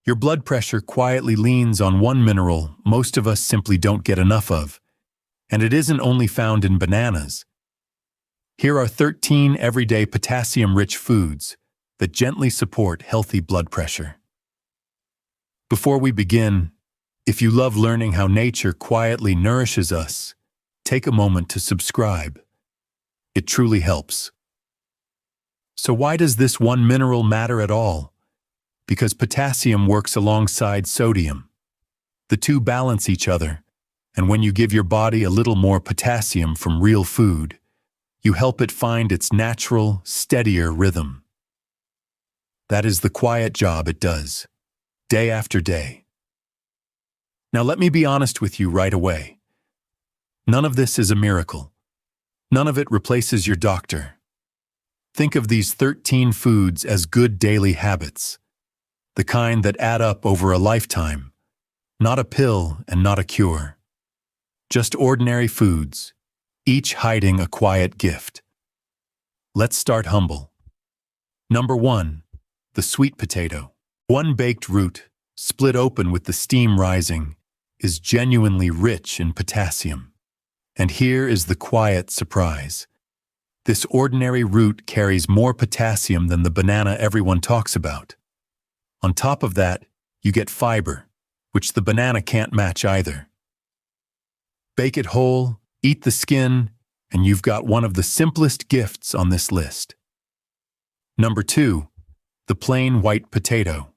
Your blood pressure quietly leans on one mineral most of us simply don't get enough of, and it isn't only found in bananas. Here are 13 everyday potassium-rich foods that gently support healthy blood pressure. Before we begin, if you love learning how nature quietly nourishes us, take a moment to subscribe. It truly helps. So why does this one mineral matter at all? Because potassium works alongside sodium. The two balance each other, and when you give your body a little more potassium from real food, you help it find its natural, steadier rhythm. That is the quiet job it does, day after day. Now let me be honest with you right away. None of this is a miracle. None of it replaces your doctor. Think of these 13 foods as good daily habits, the kind that add up over a lifetime, not a pill and not a cure. Just ordinary foods, each hiding a quiet gift. Let's start humble. Number 1, the sweet potato. One baked root, split open with the steam rising, is genuinely rich in potassium. And here is the quiet surprise. This ordinary root carries more potassium than the banana everyone talks about. On top of that, you get fiber, which the banana can't match either. Bake it whole, eat the skin, and you've got one of the simplest gifts on this list. Number 2, the plain white potato.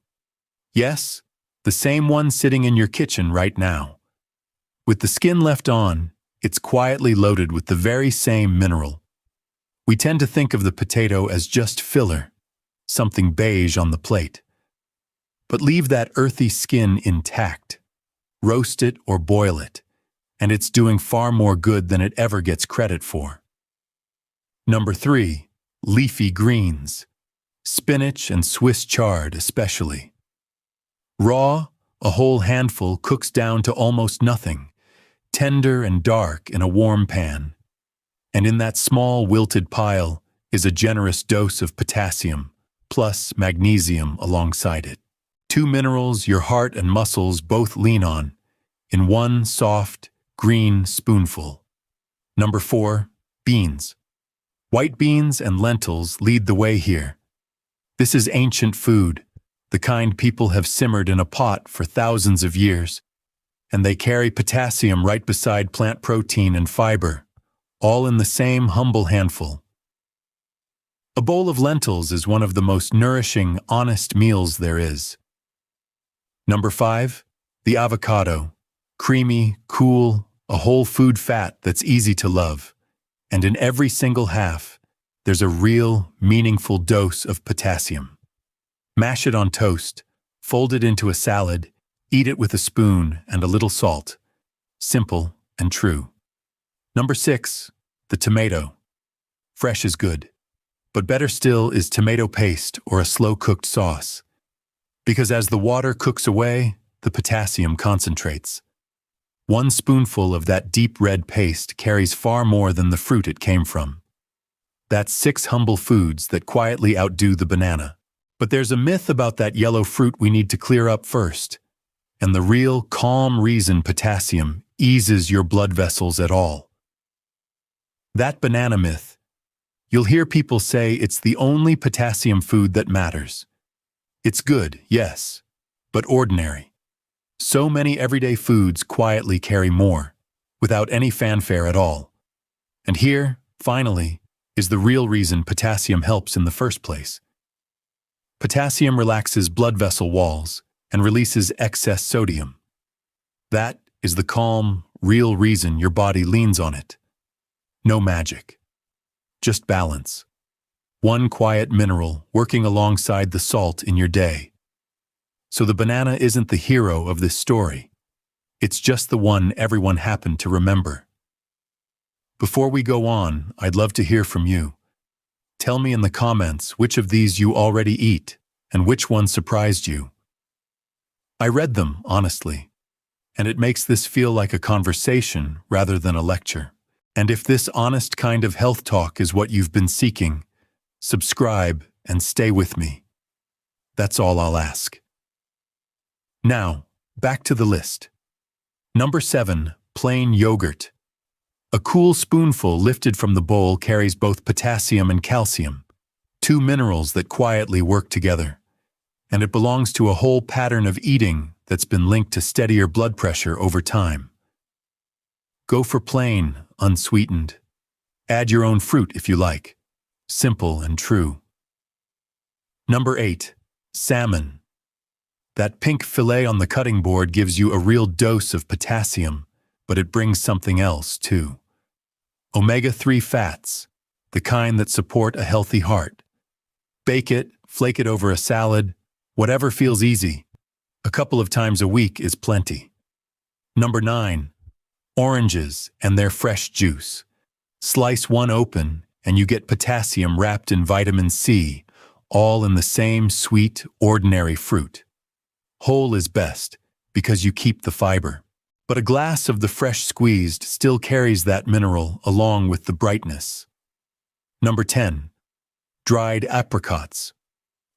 Yes, the same one sitting in your kitchen right now. With the skin left on, it's quietly loaded with the very same mineral. We tend to think of the potato as just filler, something beige on the plate. But leave that earthy skin intact. Roast it or boil it, and it's doing far more good than it ever gets credit for. Number 3, leafy greens. Spinach and Swiss chard especially. Raw, a whole handful cooks down to almost nothing, tender and dark in a warm pan. And in that small wilted pile is a generous dose of potassium, plus magnesium alongside it. Two minerals your heart and muscles both lean on, in one soft, green spoonful. Number 4, beans. White beans and lentils lead the way here. This is ancient food, the kind people have simmered in a pot for thousands of years, and they carry potassium right beside plant protein and fiber, all in the same humble handful. A bowl of lentils is one of the most nourishing, honest meals there is. Number 5, the avocado. Creamy, cool, a whole food fat that's easy to love. And in every single half, there's a real, meaningful dose of potassium. Mash it on toast, fold it into a salad, eat it with a spoon and a little salt. Simple and true. Number 6, the tomato. Fresh is good, but better still is tomato paste or a slow-cooked sauce. Because as the water cooks away, the potassium concentrates. One spoonful of that deep red paste carries far more than the fruit it came from. That's 6 humble foods that quietly outdo the banana. But there's a myth about that yellow fruit we need to clear up first, and the real, calm reason potassium eases your blood vessels at all. That banana myth. You'll hear people say it's the only potassium food that matters. It's good, yes, but ordinary. So many everyday foods quietly carry more, without any fanfare at all. And here, finally, is the real reason potassium helps in the first place. Potassium relaxes blood vessel walls and releases excess sodium. That is the calm, real reason your body leans on it. No magic. Just balance. One quiet mineral working alongside the salt in your day. So the banana isn't the hero of this story. It's just the one everyone happened to remember. Before we go on, I'd love to hear from you. Tell me in the comments which of these you already eat and which one surprised you. I read them, honestly, and it makes this feel like a conversation rather than a lecture. And if this honest kind of health talk is what you've been seeking, subscribe and stay with me. That's all I'll ask. Now, back to the list. Number 7, plain yogurt. A cool spoonful lifted from the bowl carries both potassium and calcium, two minerals that quietly work together. And it belongs to a whole pattern of eating that's been linked to steadier blood pressure over time. Go for plain, unsweetened. Add your own fruit if you like. Simple and true. Number 8, salmon. That pink fillet on the cutting board gives you a real dose of potassium, but it brings something else too. Omega-3 fats, the kind that support a healthy heart. Bake it, flake it over a salad, whatever feels easy. A couple of times a week is plenty. Number 9, oranges and their fresh juice. Slice one open and you get potassium wrapped in vitamin C, all in the same sweet, ordinary fruit. Whole is best because you keep the fiber. But a glass of the fresh squeezed still carries that mineral along with the brightness. Number 10, dried apricots.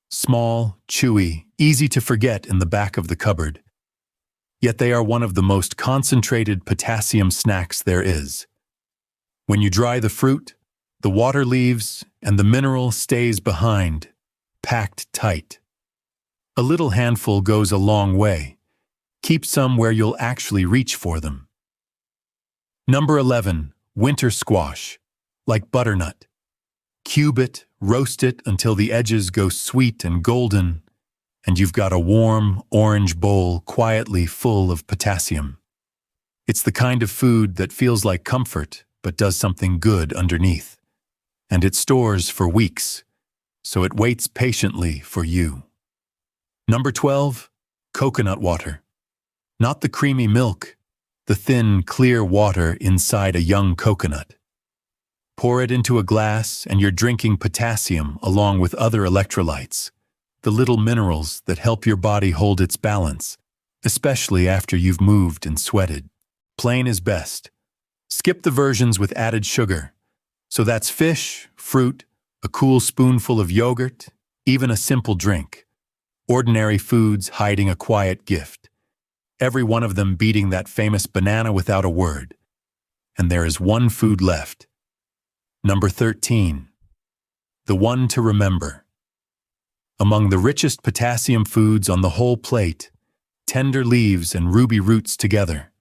Small, chewy, easy to forget in the back of the cupboard. Yet they are one of the most concentrated potassium snacks there is. When you dry the fruit, the water leaves and the mineral stays behind, packed tight. A little handful goes a long way. Keep some where you'll actually reach for them. Number 11, winter squash, like butternut. Cube it, roast it until the edges go sweet and golden, and you've got a warm, orange bowl quietly full of potassium. It's the kind of food that feels like comfort, but does something good underneath. And it stores for weeks, so it waits patiently for you. Number 12, coconut water. Not the creamy milk, the thin, clear water inside a young coconut. Pour it into a glass and you're drinking potassium along with other electrolytes, the little minerals that help your body hold its balance, especially after you've moved and sweated. Plain is best. Skip the versions with added sugar. So that's fish, fruit, a cool spoonful of yogurt, even a simple drink. Ordinary foods hiding a quiet gift. Every one of them beating that famous banana without a word. And there is one food left. Number 13. The one to remember. Among the richest potassium foods on the whole plate, tender leaves and ruby roots together.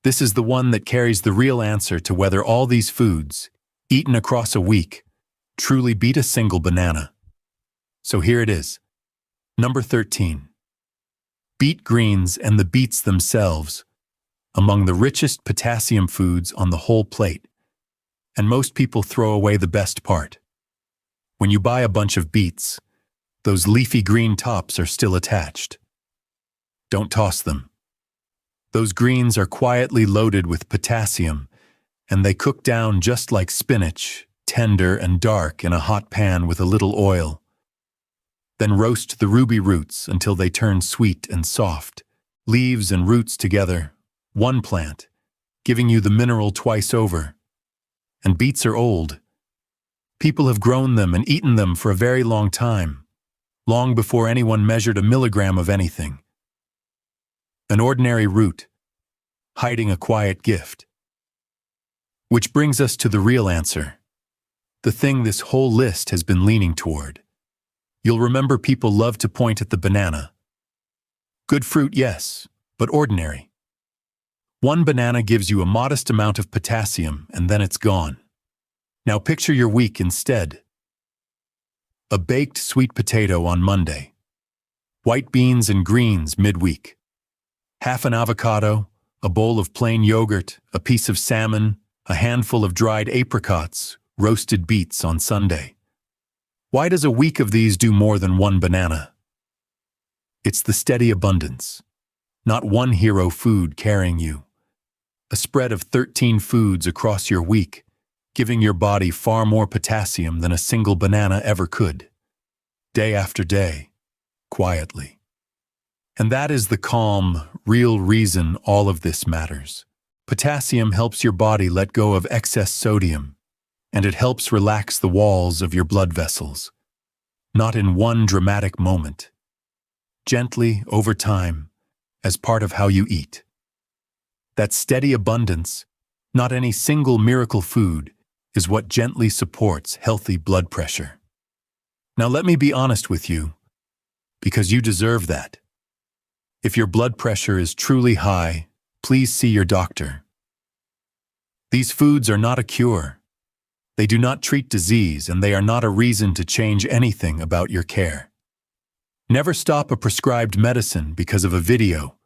This is the one that carries the real answer to whether all these foods, eaten across a week, truly beat a single banana. So here it is. Number 13. Beet greens and the beets themselves, among the richest potassium foods on the whole plate. And most people throw away the best part. When you buy a bunch of beets, those leafy green tops are still attached. Don't toss them. Those greens are quietly loaded with potassium, and they cook down just like spinach, tender and dark in a hot pan with a little oil. Then roast the ruby roots until they turn sweet and soft, leaves and roots together, one plant, giving you the mineral twice over. And beets are old. People have grown them and eaten them for a very long time, long before anyone measured a milligram of anything. An ordinary root, hiding a quiet gift. Which brings us to the real answer, the thing this whole list has been leaning toward. You'll remember people love to point at the banana. Good fruit, yes, but ordinary. One banana gives you a modest amount of potassium and then it's gone. Now picture your week instead. A baked sweet potato on Monday. White beans and greens midweek. Half an avocado, a bowl of plain yogurt, a piece of salmon, a handful of dried apricots, roasted beets on Sunday. Why does a week of these do more than one banana? It's the steady abundance. Not one hero food carrying you. A spread of 13 foods across your week, giving your body far more potassium than a single banana ever could. Day after day, quietly. And that is the calm, real reason all of this matters. Potassium helps your body let go of excess sodium, and it helps relax the walls of your blood vessels. Not in one dramatic moment, gently, over time, as part of how you eat. That steady abundance, not any single miracle food, is what gently supports healthy blood pressure. Now let me be honest with you, because you deserve that. If your blood pressure is truly high, please see your doctor. These foods are not a cure. They do not treat disease, and they are not a reason to change anything about your care. Never stop a prescribed medicine because of a video.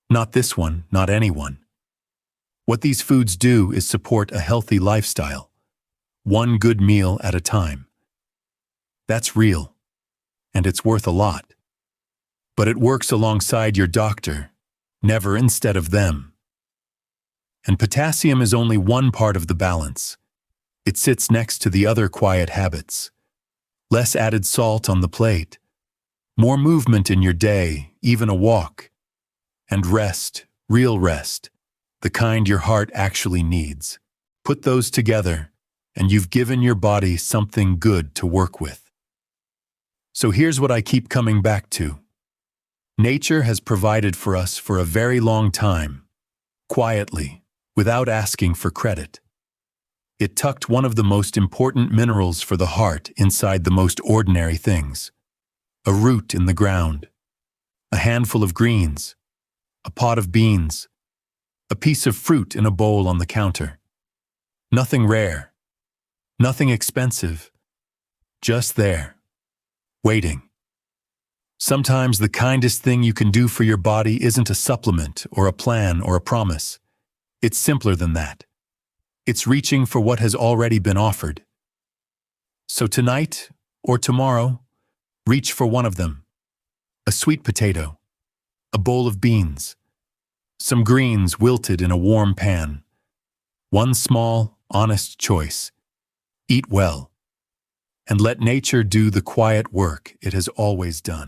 Not this one, not anyone. What these foods do is support a healthy lifestyle, one good meal at a time. That's real, and it's worth a lot. But it works alongside your doctor, never instead of them. And potassium is only one part of the balance. It sits next to the other quiet habits. Less added salt on the plate, more movement in your day, even a walk, and rest, real rest, the kind your heart actually needs. Put those together, and you've given your body something good to work with. So here's what I keep coming back to. Nature has provided for us for a very long time, quietly, without asking for credit. It tucked one of the most important minerals for the heart inside the most ordinary things. A root in the ground, a handful of greens, a pot of beans, a piece of fruit in a bowl on the counter. Nothing rare, nothing expensive, just there, waiting. Sometimes the kindest thing you can do for your body isn't a supplement or a plan or a promise. It's simpler than that. It's reaching for what has already been offered. So tonight or tomorrow, reach for one of them. A sweet potato, a bowl of beans, some greens wilted in a warm pan. One small, honest choice. Eat well, and let nature do the quiet work it has always done.